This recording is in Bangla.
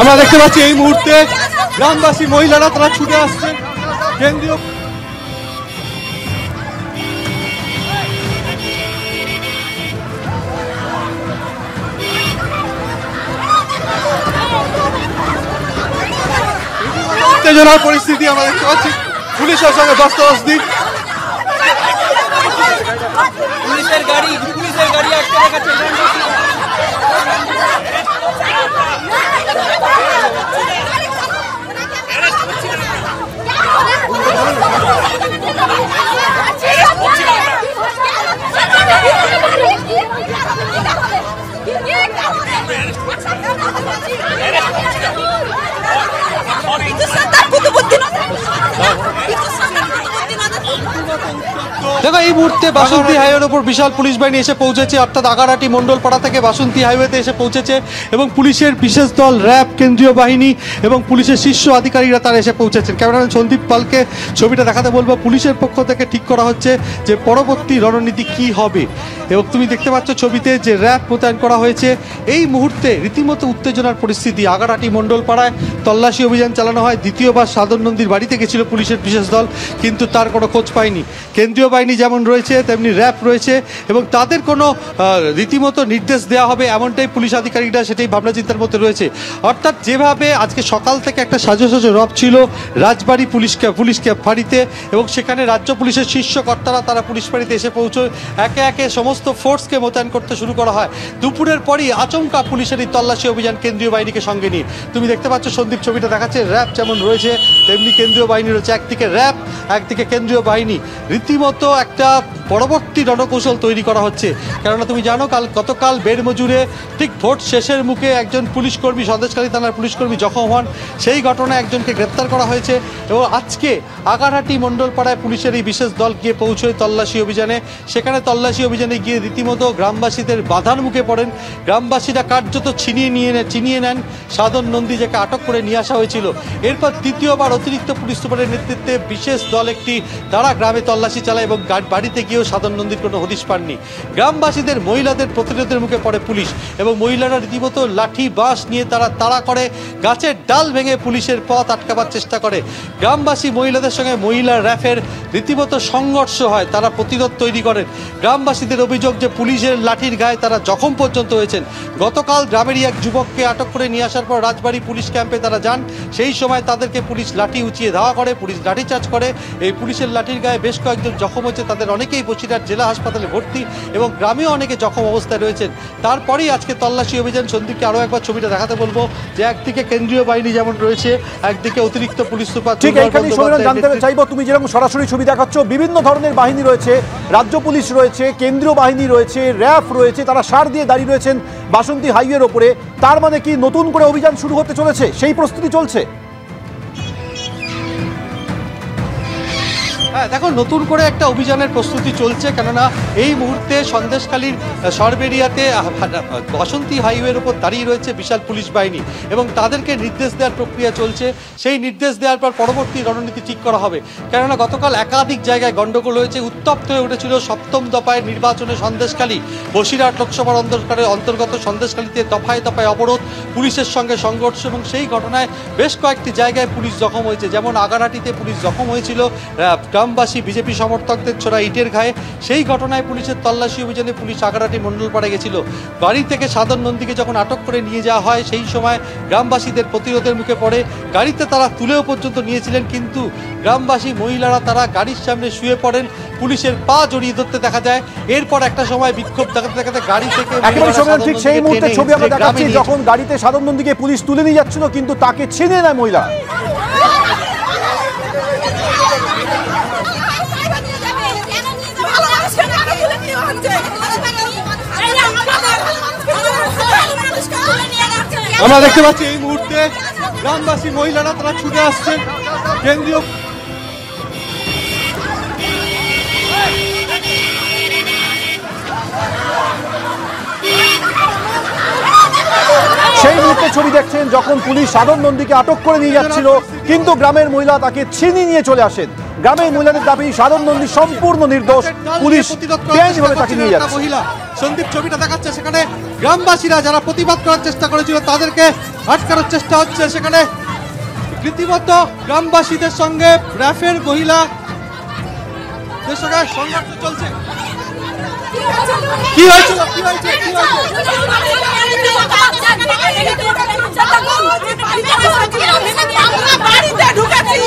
আমরা দেখতে পাচ্ছি এই মুহূর্তে গ্রামবাসী মহিলারা তারা ছুটে আসছেন কেন্দ্রীয় উত্তেজনার পরিস্থিতি আমরা দেখতে পাচ্ছি। পুলিশের সঙ্গে বস্তাবস্তি, পুলিশের গাড়ি আটকে রেখেছে। দেখো এই মুহূর্তে বাসন্তী হাইওয়ের উপর বিশাল পুলিশ বাহিনী এসে পৌঁছেছে, অর্থাৎ আগারহাটি মন্ডলপাড়া থেকে বাসন্তী হাইওয়েতে এসে পৌঁছেছে এবং পুলিশের বিশেষ দল, র্যাব, কেন্দ্রীয় বাহিনী এবং পুলিশের শীর্ষ আধিকারিকরা তারা এসে পৌঁছেছেন। ক্যামেরাম্যান সন্দীপ পালকে ছবিটা দেখাতে বলবো। পুলিশের পক্ষ থেকে ঠিক করা হচ্ছে যে পরবর্তী রণনীতি কি হবে এবং তুমি দেখতে পাচ্ছ ছবিতে যে র্যাব মোতায়েন করা হয়েছে। এই মুহূর্তে রীতিমতো উত্তেজনার পরিস্থিতি। আগারহাটি মন্ডলপাড়ায় তল্লাশি অভিযান চালানো হয়। দ্বিতীয়বার সাধন নন্দীর বাড়িতে গেছিল পুলিশের বিশেষ দল, কিন্তু তার কোনো খোঁজ পায়নি। কেন্দ্রীয় বাহিনী যেমন রয়েছে তেমনি র্যাব রয়েছে এবং তাদের কোনো রীতিমতো নির্দেশ দেওয়া হবে এমনটাই পুলিশ আধিকারিকরা সেটাই ভাবনা চিন্তার মধ্যে রয়েছে। অর্থাৎ যেভাবে আজকে সকাল থেকে একটা সাজো রব ছিল রাজবাড়ী পুলিশ ফাঁড়িতে এবং সেখানে রাজ্য পুলিশের শীর্ষ কর্তারা তারা পুলিশ ফাঁড়িতে এসে পৌঁছয়, একে একে সমস্ত ফোর্সকে মোতায়েন করতে শুরু করা হয়। দুপুরের পরই আচমকা পুলিশের এই তল্লাশি অভিযান কেন্দ্রীয় বাহিনীকে সঙ্গে নিয়ে। তুমি দেখতে পাচ্ছ সন্দীপ ছবিটা দেখাচ্ছে, র্যাব যেমন রয়েছে তেমনি কেন্দ্রীয় বাহিনী রয়েছে। একদিকে র্যাব, একদিকে কেন্দ্রীয় বাহিনী। রীতিমতো একটা পরবর্তী রণকৌশল তৈরি করা হচ্ছে। কেননা তুমি জানো গতকাল বেড়মজুরে ঠিক ভোট শেষের মুখে একজন পুলিশকর্মী, সন্দেশখালী থানার পুলিশকর্মী জখম হন। সেই ঘটনায় একজনকে গ্রেপ্তার করা হয়েছে এবং আজকে আগারহাটি মন্ডলপাড়ায় পুলিশের এই বিশেষ দল গিয়ে পৌঁছয় তল্লাশি অভিযানে। সেখানে তল্লাশি অভিযানে গিয়ে রীতিমতো গ্রামবাসীদের বাধার মুখে পড়েন। গ্রামবাসীরা কার্যত ছিনিয়ে নেন সাধন নন্দী, যাকে আটক করে নিয়ে আসা হয়েছিল। এরপর দ্বিতীয়বার অতিরিক্ত পুলিশ সুপারের নেতৃত্বে বিশেষ দল একটি তারা গ্রামে তল্লাশি চালায় এবং বাড়িতে গিয়েও সাধন নন্দীর কোনো হদিশ পাননি। গ্রামবাসীদের, মহিলাদের প্রতিরোধের মুখে পড়ে পুলিশ এবং মহিলারা রীতিমতো লাঠি বাঁশ নিয়ে তাড়া করে গাছের ডাল ভেঙে পুলিশের পথ আটকাবার চেষ্টা করে। গ্রামবাসী মহিলাদের সঙ্গে মহিলা র্যাফের রীতিমতো সংঘর্ষ হয়, তারা প্রতিরোধ তৈরি করেন। গ্রামবাসীদের অভিযোগ যে পুলিশের লাঠির গায়ে তারা জখম পর্যন্ত হয়েছেন। গতকাল গ্রামেরই এক যুবককে আটক করে নিয়ে আসার পর রাজবাড়ী পুলিশ ক্যাম্পে তারা যান। সেই সময় তাদেরকে পুলিশ লাঠি উঁচিয়ে ধাওয়া করে, পুলিশ লাঠিচার্জ করে। এই পুলিশের লাঠির গায়ে বেশ কয়েকজন জখম হয়েছে, তাদের অনেকেই বসিরহাট জেলা হাসপাতালে ভর্তি এবং গ্রামেও অনেকে জখম অবস্থায় রয়েছেন। তারপরেই আজকে তল্লাশি অভিযান। সন্দীপকে আরও একবার ছবিটা দেখাতে বলবো যে একদিকে কেন্দ্রীয় বাহিনী যেমন রয়েছে, একদিকে অতিরিক্ত পুলিশ সুপার। ঠিক এইখানে জানতে চাইবো, তুমি যেরকম সরাসরি ছবি দেখাচ্ছ, বিভিন্ন ধরনের বাহিনী রয়েছে, রাজ্য পুলিশ রয়েছে, কেন্দ্রীয় বাহিনী রয়েছে, র্যাব রয়েছে, তারা সার দিয়ে দাঁড়িয়ে রয়েছেন বাসন্তী হাইওয়ের ওপরে। তার মানে কি নতুন করে অভিযান শুরু হতে চলেছে, সেই প্রস্তুতি চলছে? হ্যাঁ দেখো, নতুন করে একটা অভিযানের প্রস্তুতি চলছে। কেননা এই মুহূর্তে সন্দেশখালীর সরবেরিয়াতে বাসন্তী হাইওয়ের উপর দাঁড়িয়ে রয়েছে বিশাল পুলিশ বাহিনী এবং তাদেরকে নির্দেশ দেওয়ার প্রক্রিয়া চলছে। সেই নির্দেশ দেওয়ার পর পরবর্তী রণনীতি ঠিক করা হবে। কেননা গতকাল একাধিক জায়গায় গণ্ডগোল হয়েছে, উত্তপ্ত হয়ে উঠেছিল সপ্তম দফায় নির্বাচনে সন্দেশখালী। বসিরহাট লোকসভার অন্তর্গত সন্দেশখালীতে দফায় দফায় অবরোধ, পুলিশের সঙ্গে সংঘর্ষ এবং সেই ঘটনায় বেশ কয়েকটি জায়গায় পুলিশ জখম হয়েছে। যেমন আগারহাটিতে পুলিশ জখম হয়েছিল গ্রামবাসী বিজেপি সমর্থকদের ছোড়া ইটের ঘায়ে। সেই ঘটনায় পুলিশের তল্লাশি অভিযানে পুলিশ আগারহাটি মন্ডলপাড়ায় গেছিল। বাড়ি থেকে সাধন নন্দীকে যখন আটক করে নিয়ে যাওয়া হয় সেই সময় গ্রামবাসীদের প্রতিরোধের মুখে পড়ে। গাড়িতে তারা তুলেও পর্যন্ত নিয়েছিলেন, কিন্তু গ্রামবাসী মহিলারা তারা গাড়ির সামনে শুয়ে পড়েন, পুলিশের পা জড়িয়ে ধরতে দেখা যায়। এরপর একটা সময় বিক্ষোভ দেখাতে দেখাতে গাড়ি থেকে ঠিক সেই মুহূর্তে ছবি আমরা দেখাচ্ছি যখন গাড়িতে সাধন নন্দীকে পুলিশ তুলে নিয়ে যাচ্ছিল, কিন্তু তাকে ছিনিয়ে নেয় মহিলা। আমরা দেখতে পাচ্ছি এই মুহূর্তে গ্রামবাসী মহিলারা তারা ছুটে আসছেন কেন্দ্রীয় সেই মুহূর্তে ছবি দেখছেন যখন পুলিশ সাধন নন্দীকে আটক করে নিয়ে যাচ্ছিল, কিন্তু গ্রামের মহিলা তাকে ছিনিয়ে নিয়ে চলে আসেন। গ্রামের মহিলাদের দাবি সাধন নন্দী সম্পূর্ণ নির্দোষ, পুলিশ বেআইনিভাবে তাকে নিয়ে যাচ্ছে। মহিলা সন্দীপ ছবিটা দেখাচ্ছে, সেখানে গ্রামবাসীরা যারা প্রতিবাদ করার চেষ্টা করেছিল তাদেরকে আটকানোর চেষ্টা হচ্ছে। সেখানে রীতিমতো গ্রামবাসীদের সঙ্গে র্যাফের মহিলাদের সঙ্গে সংঘর্ষ চলছে। কি হয়েছিল? কি হয়েছে? কি হয়েছে? বাড়িতে ঢুকেছি